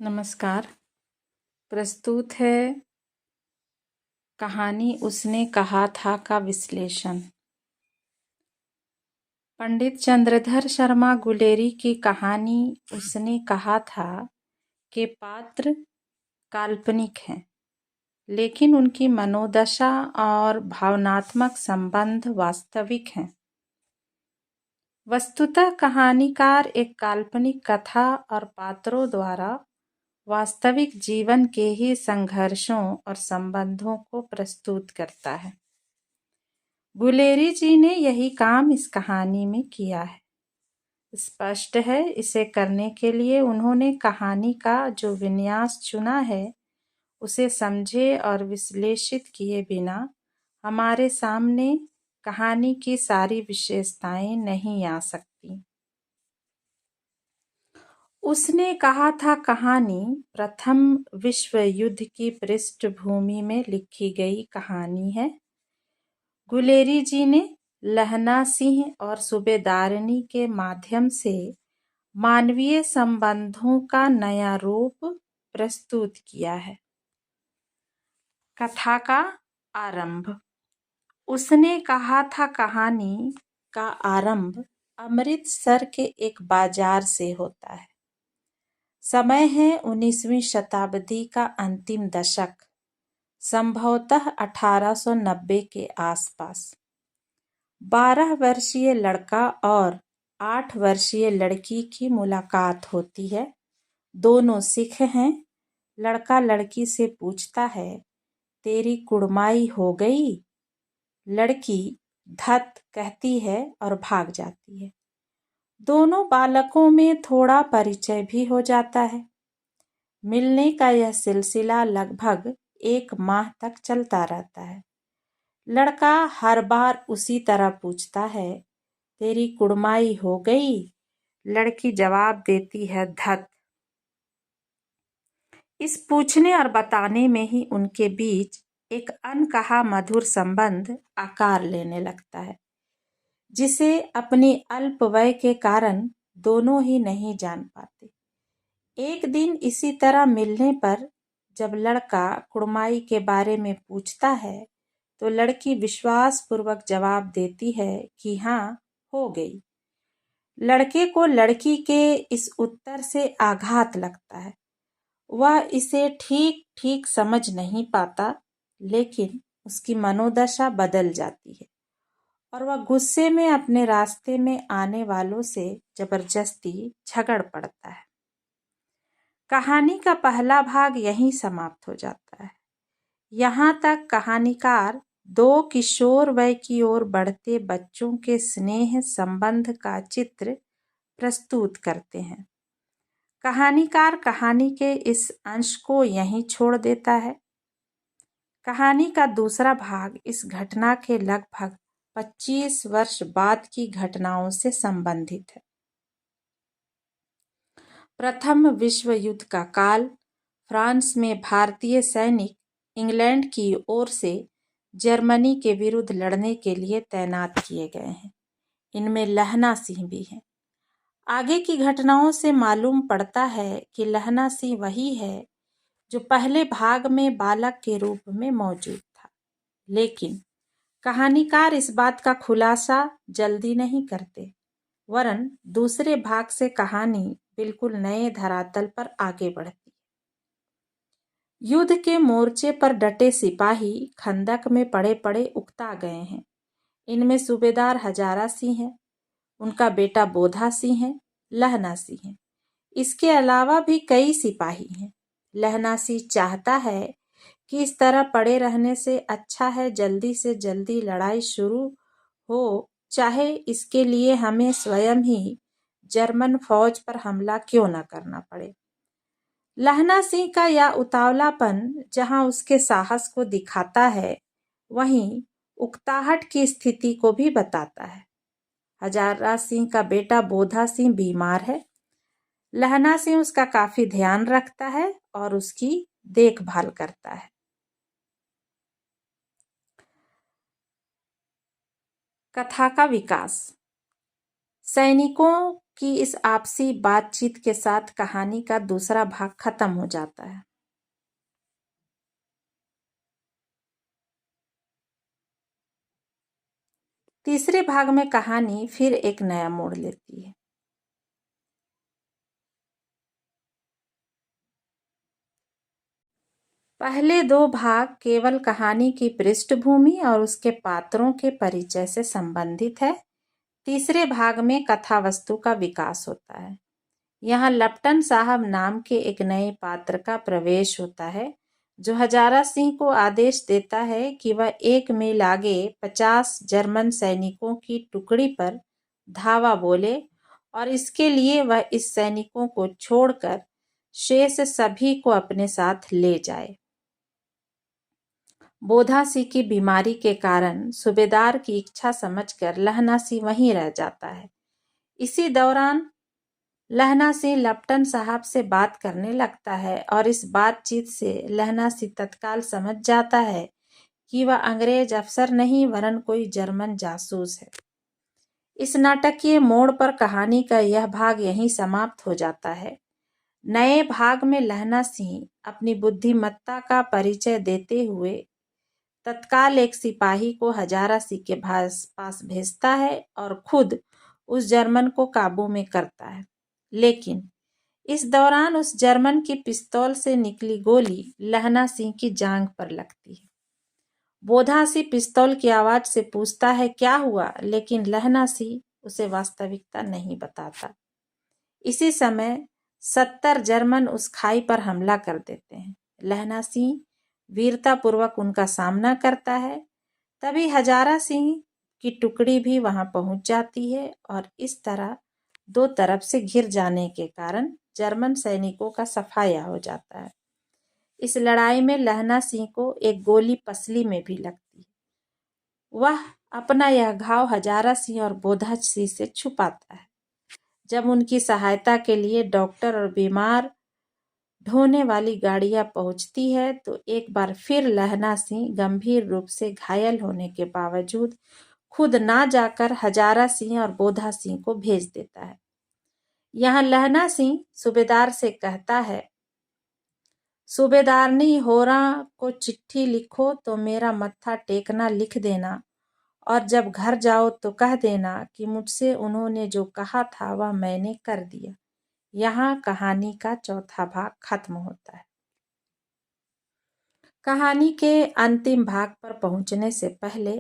नमस्कार। प्रस्तुत है कहानी उसने कहा था का विश्लेषण। पंडित चंद्रधर शर्मा गुलेरी की कहानी उसने कहा था के पात्र काल्पनिक हैं, लेकिन उनकी मनोदशा और भावनात्मक संबंध वास्तविक हैं। वस्तुतः कहानीकार एक काल्पनिक कथा और पात्रों द्वारा वास्तविक जीवन के ही संघर्षों और संबंधों को प्रस्तुत करता है। गुलेरी जी ने यही काम इस कहानी में किया है। स्पष्ट है, इसे करने के लिए उन्होंने कहानी का जो विन्यास चुना है उसे समझे और विश्लेषित किए बिना हमारे सामने कहानी की सारी विशेषताएं नहीं आ सकती। उसने कहा था कहानी प्रथम विश्व युद्ध की पृष्ठभूमि में लिखी गई कहानी है। गुलेरी जी ने लहना सिंह और सूबेदारनी के माध्यम से मानवीय संबंधों का नया रूप प्रस्तुत किया है। कथा का आरंभ। उसने कहा था कहानी का आरंभ अमृतसर के एक बाजार से होता है। समय है 19वीं शताब्दी का अंतिम दशक, संभवतः 1890 के आसपास। 12 वर्षीय लड़का और 8 वर्षीय लड़की की मुलाकात होती है। दोनों सिख हैं। लड़का लड़की से पूछता है, तेरी कुड़माई हो गई? लड़की धत कहती है और भाग जाती है। दोनों बालकों में थोड़ा परिचय भी हो जाता है। मिलने का यह सिलसिला लगभग 1 माह तक चलता रहता है। लड़का हर बार उसी तरह पूछता है, तेरी कुड़माई हो गई? लड़की जवाब देती है, धत। इस पूछने और बताने में ही उनके बीच एक अनकहा मधुर संबंध आकार लेने लगता है, जिसे अपनी अल्प वय के कारण दोनों ही नहीं जान पाते। एक दिन इसी तरह मिलने पर जब लड़का कुड़माई के बारे में पूछता है तो लड़की विश्वासपूर्वक जवाब देती है कि हाँ, हो गई। लड़के को लड़की के इस उत्तर से आघात लगता है। वह इसे ठीक ठीक समझ नहीं पाता, लेकिन उसकी मनोदशा बदल जाती है और वह गुस्से में अपने रास्ते में आने वालों से जबरदस्ती झगड़ पड़ता है। कहानी का पहला भाग यहीं समाप्त हो जाता है। यहाँ तक कहानीकार 2 किशोर वय की ओर बढ़ते बच्चों के स्नेह संबंध का चित्र प्रस्तुत करते हैं। कहानीकार कहानी के इस अंश को यहीं छोड़ देता है। कहानी का दूसरा भाग इस घटना के लगभग 25 वर्ष बाद की घटनाओं से संबंधित है। प्रथम विश्व युद्ध का काल। फ्रांस में भारतीय सैनिक इंग्लैंड की ओर से जर्मनी के विरुद्ध लड़ने के लिए तैनात किए गए हैं। इनमें लहना सिंह भी हैं। आगे की घटनाओं से मालूम पड़ता है कि लहना सिंह वही है जो पहले भाग में बालक के रूप में मौजूद था, लेकिन कहानीकार इस बात का खुलासा जल्दी नहीं करते, वरन दूसरे भाग से कहानी बिल्कुल नए धरातल पर आगे बढ़ती। युद्ध के मोर्चे पर डटे सिपाही खंदक में पड़े पड़े उकता गए हैं। इनमें सूबेदार हजारा सिंह है, उनका बेटा बोधा सिंह है, लहना सिंह है। इसके अलावा भी कई सिपाही हैं। लहना सिंह चाहता है कि इस तरह पड़े रहने से अच्छा है जल्दी से जल्दी लड़ाई शुरू हो, चाहे इसके लिए हमें स्वयं ही जर्मन फौज पर हमला क्यों न करना पड़े। लहना सिंह का यह उतावलापन जहां उसके साहस को दिखाता है, वहीं उकताहट की स्थिति को भी बताता है। हजारा सिंह का बेटा बोधा सिंह बीमार है। लहना सिंह उसका काफी ध्यान रखता है और उसकी देखभाल करता है। कथा का विकास। सैनिकों कि इस आपसी बातचीत के साथ कहानी का दूसरा भाग खत्म हो जाता है। तीसरे भाग में कहानी फिर एक नया मोड़ लेती है। पहले दो भाग केवल कहानी की पृष्ठभूमि और उसके पात्रों के परिचय से संबंधित है। तीसरे भाग में कथा वस्तु का विकास होता है। यहाँ लपटन साहब नाम के एक नए पात्र का प्रवेश होता है, जो हजारा सिंह को आदेश देता है कि वह 1 मील आगे 50 जर्मन सैनिकों की टुकड़ी पर धावा बोले और इसके लिए वह इस सैनिकों को छोड़कर शेष सभी को अपने साथ ले जाए। बोधासी की बीमारी के कारण सूबेदार की इच्छा समझकर लहना सिंह वहीं रह जाता है। इसी दौरान लहना सिंह लपटन साहब से बात करने लगता है और इस बातचीत से लहना सिंह तत्काल समझ जाता है कि वह अंग्रेज अफसर नहीं वरन कोई जर्मन जासूस है। इस नाटकीय मोड़ पर कहानी का यह भाग यहीं समाप्त हो जाता है। नए भाग में लहना सिंह अपनी बुद्धिमत्ता का परिचय देते हुए तत्काल एक सिपाही को हजारा सिंह के पास भेजता है और खुद उस जर्मन को काबू में करता है। लेकिन इस दौरान उस जर्मन की पिस्तौल से निकली गोली लहना सिंह की जांघ पर लगती है। बोधा सिंह पिस्तौल की आवाज से पूछता है क्या हुआ, लेकिन लहना सिंह उसे वास्तविकता नहीं बताता। इसी समय 70 जर्मन उस खाई पर हमला कर देते हैं। लहना सिंह वीरतापूर्वक उनका सामना करता है। तभी हजारा सिंह की टुकड़ी भी वहां पहुंच जाती है और इस तरह दो तरफ से घिर जाने के कारण जर्मन सैनिकों का सफाया हो जाता है। इस लड़ाई में लहना सिंह को एक गोली पसली में भी लगती है। वह अपना यह घाव हजारा सिंह और बोधा सिंह से छुपाता है। जब उनकी सहायता के लिए डॉक्टर और बीमार ढोने वाली गाड़ियां पहुंचती है तो एक बार फिर लहना सिंह गंभीर रूप से घायल होने के बावजूद खुद ना जाकर हजारा सिंह और बोधा सिंह को भेज देता है। यहाँ लहना सिंह सूबेदार से कहता है, सूबेदारनी होरा को चिट्ठी लिखो तो मेरा मत्था टेकना लिख देना और जब घर जाओ तो कह देना कि मुझसे उन्होंने जो कहा था वह मैंने कर दिया। यहाँ कहानी का चौथा भाग खत्म होता है। कहानी के अंतिम भाग पर पहुंचने से पहले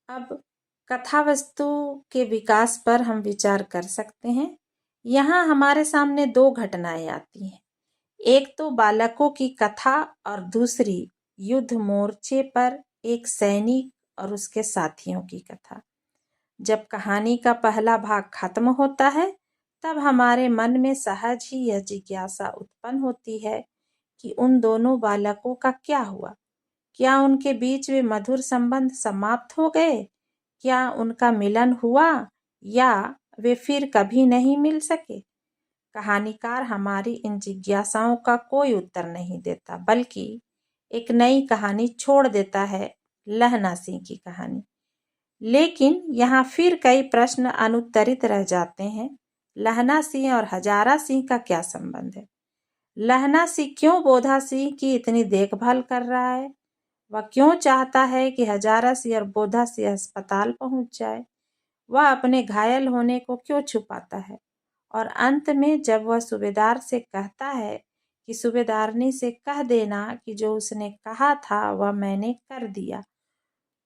अब कथा वस्तु के विकास पर हम विचार कर सकते हैं। यहाँ हमारे सामने दो घटनाएं आती हैं। एक तो बालकों की कथा और दूसरी युद्ध मोर्चे पर एक सैनिक और उसके साथियों की कथा। जब कहानी का पहला भाग खत्म होता है तब हमारे मन में सहज ही यह जिज्ञासा उत्पन्न होती है कि उन दोनों बालकों का क्या हुआ। क्या उनके बीच वे मधुर संबंध समाप्त हो गए? क्या उनका मिलन हुआ या वे फिर कभी नहीं मिल सके? कहानीकार हमारी इन जिज्ञासाओं का कोई उत्तर नहीं देता, बल्कि एक नई कहानी छोड़ देता है, लहना सिंह की कहानी। लेकिन यहाँ फिर कई प्रश्न अनुत्तरित रह जाते हैं। लहना सिंह और हजारा सिंह का क्या संबंध है? लहना सिंह क्यों बोधा सिंह की इतनी देखभाल कर रहा है? वह क्यों चाहता है कि हजारा सिंह और बोधा सिंह अस्पताल पहुंच जाए? वह अपने घायल होने को क्यों छुपाता है? और अंत में जब वह सूबेदार से कहता है कि सूबेदारनी से कह देना कि जो उसने कहा था वह मैंने कर दिया,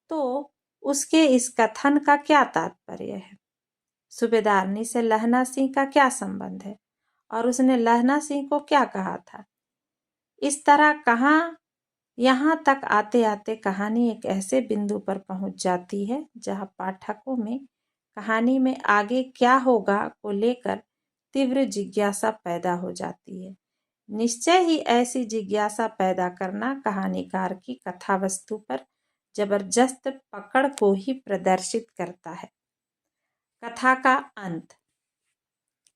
तो उसके इस कथन का क्या तात्पर्य है? सूबेदारनी से लहना सिंह का क्या संबंध है और उसने लहना सिंह को क्या कहा था? इस तरह कहाँ यहाँ तक आते आते कहानी एक ऐसे बिंदु पर पहुंच जाती है जहाँ पाठकों में कहानी में आगे क्या होगा को लेकर तीव्र जिज्ञासा पैदा हो जाती है। निश्चय ही ऐसी जिज्ञासा पैदा करना कहानीकार की कथा वस्तु पर जबरदस्त पकड़ को ही प्रदर्शित करता है। कथा का अंत।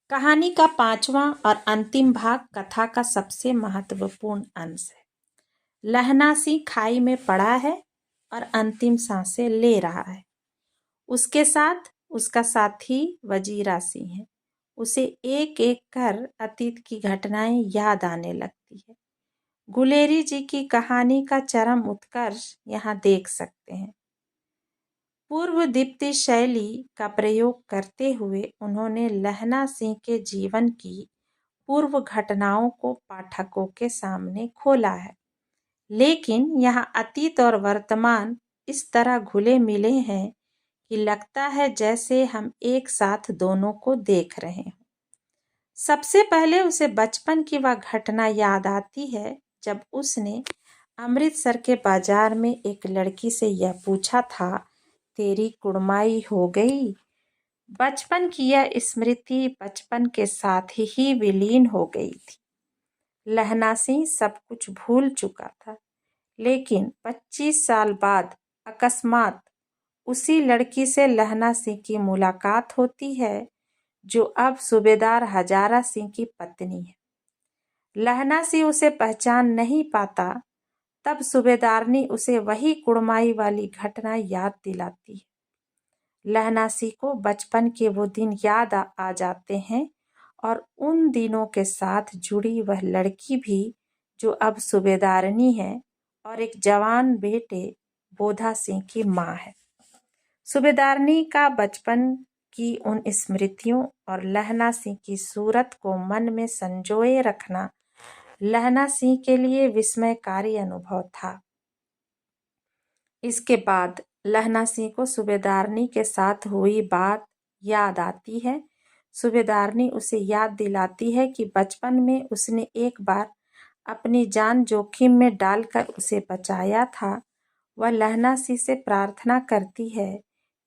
कहानी का पांचवा और अंतिम भाग कथा का सबसे महत्वपूर्ण अंश है। लहना सिंह खाई में पड़ा है और अंतिम सांसें ले रहा है। उसके साथ उसका साथी वजीरा सिंह है। उसे एक एक कर अतीत की घटनाएं याद आने लगती है। गुलेरी जी की कहानी का चरम उत्कर्ष यहाँ देख सकते हैं। पूर्व दीप्ति शैली का प्रयोग करते हुए उन्होंने लहना सिंह के जीवन की पूर्व घटनाओं को पाठकों के सामने खोला है, लेकिन यहाँ अतीत और वर्तमान इस तरह घुले मिले हैं कि लगता है जैसे हम एक साथ दोनों को देख रहे हैं। सबसे पहले उसे बचपन की वह घटना याद आती है जब उसने अमृतसर के बाजार में एक लड़की से यह पूछा था, तेरी कुड़माई हो गई? बचपन की यह स्मृति बचपन के साथ ही विलीन हो गई थी। लहना सिंह सब कुछ भूल चुका था, लेकिन 25 साल बाद अकस्मात उसी लड़की से लहना सिंह की मुलाकात होती है, जो अब सूबेदार हजारा सिंह की पत्नी है। लहना सिंह उसे पहचान नहीं पाता, तब सूबेदारनी उसे वही कुड़माई वाली घटना याद दिलाती है। लहना सिंह को बचपन के वो दिन याद आ जाते हैं और उन दिनों के साथ जुड़ी वह लड़की भी, जो अब सूबेदारनी है और एक जवान बेटे बोधा सिंह की माँ है। सूबेदारनी का बचपन की उन स्मृतियों और लहना सिंह की सूरत को मन में संजोए रखना लहना सिंह के लिए विस्मयकारी अनुभव था। इसके बाद लहना सिंह को सूबेदारनी के साथ हुई बात याद आती है। सूबेदारनी उसे याद दिलाती है कि बचपन में उसने एक बार अपनी जान जोखिम में डालकर उसे बचाया था। वह लहना सिंह से प्रार्थना करती है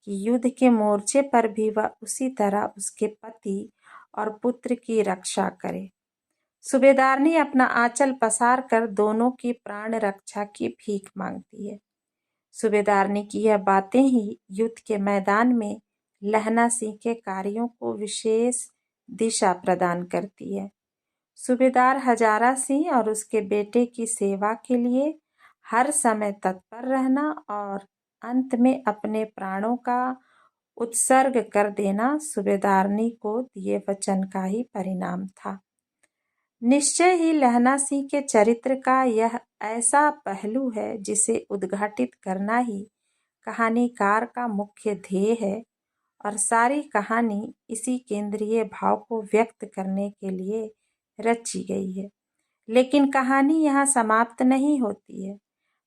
कि युद्ध के मोर्चे पर भी वह उसी तरह उसके पति और पुत्र की रक्षा करे। सूबेदारनी अपना आंचल पसार कर दोनों की प्राण रक्षा की भीख मांगती है। सूबेदारनी की यह बातें ही युद्ध के मैदान में लहना सिंह के कार्यों को विशेष दिशा प्रदान करती है। सूबेदार हजारा सिंह और उसके बेटे की सेवा के लिए हर समय तत्पर रहना और अंत में अपने प्राणों का उत्सर्ग कर देना सूबेदारनी को दिए वचन का ही परिणाम था। निश्चय ही लहना सिंह के चरित्र का यह ऐसा पहलू है जिसे उद्घाटित करना ही कहानीकार का मुख्य ध्येय है और सारी कहानी इसी केंद्रीय भाव को व्यक्त करने के लिए रची गई है। लेकिन कहानी यहाँ समाप्त नहीं होती है।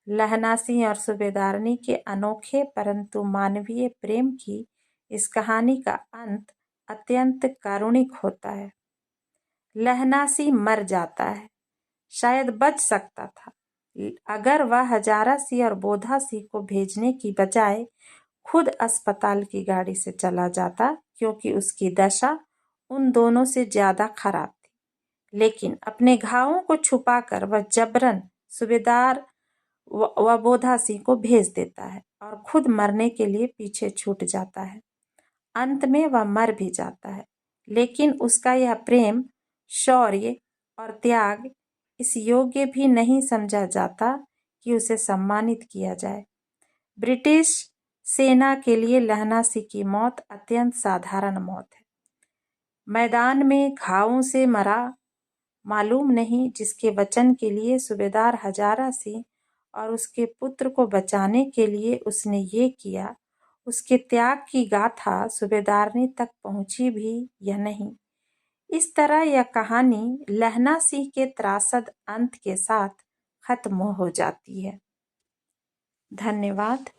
लहना सिंह और सूबेदारनी के अनोखे परंतु मानवीय प्रेम की इस कहानी का अंत अत्यंत कारुणिक होता है। लहना सिंह मर जाता है, शायद बच सकता था अगर वह हजारा सिंह और बोधा सिंह को भेजने की बजाय खुद अस्पताल की गाड़ी से चला जाता, क्योंकि उसकी दशा उन दोनों से ज्यादा खराब थी। लेकिन अपने घावों को छुपाकर वह जबरन सूबेदार व बोधा सिंह को भेज देता है और खुद मरने के लिए पीछे छूट जाता है। अंत में वह मर भी जाता है, लेकिन उसका यह प्रेम, शौर्य और त्याग इस योग्य भी नहीं समझा जाता कि उसे सम्मानित किया जाए। ब्रिटिश सेना के लिए लहना सिंह की मौत अत्यंत साधारण मौत है। मैदान में घावों से मरा मालूम नहीं, जिसके वचन के लिए सूबेदार हजारा सिंह और उसके पुत्र को बचाने के लिए उसने ये किया, उसके त्याग की गाथा सूबेदारनी तक पहुंची भी या नहीं। इस तरह यह कहानी लहना सिंह के त्रासद अंत के साथ खत्म हो जाती है। धन्यवाद।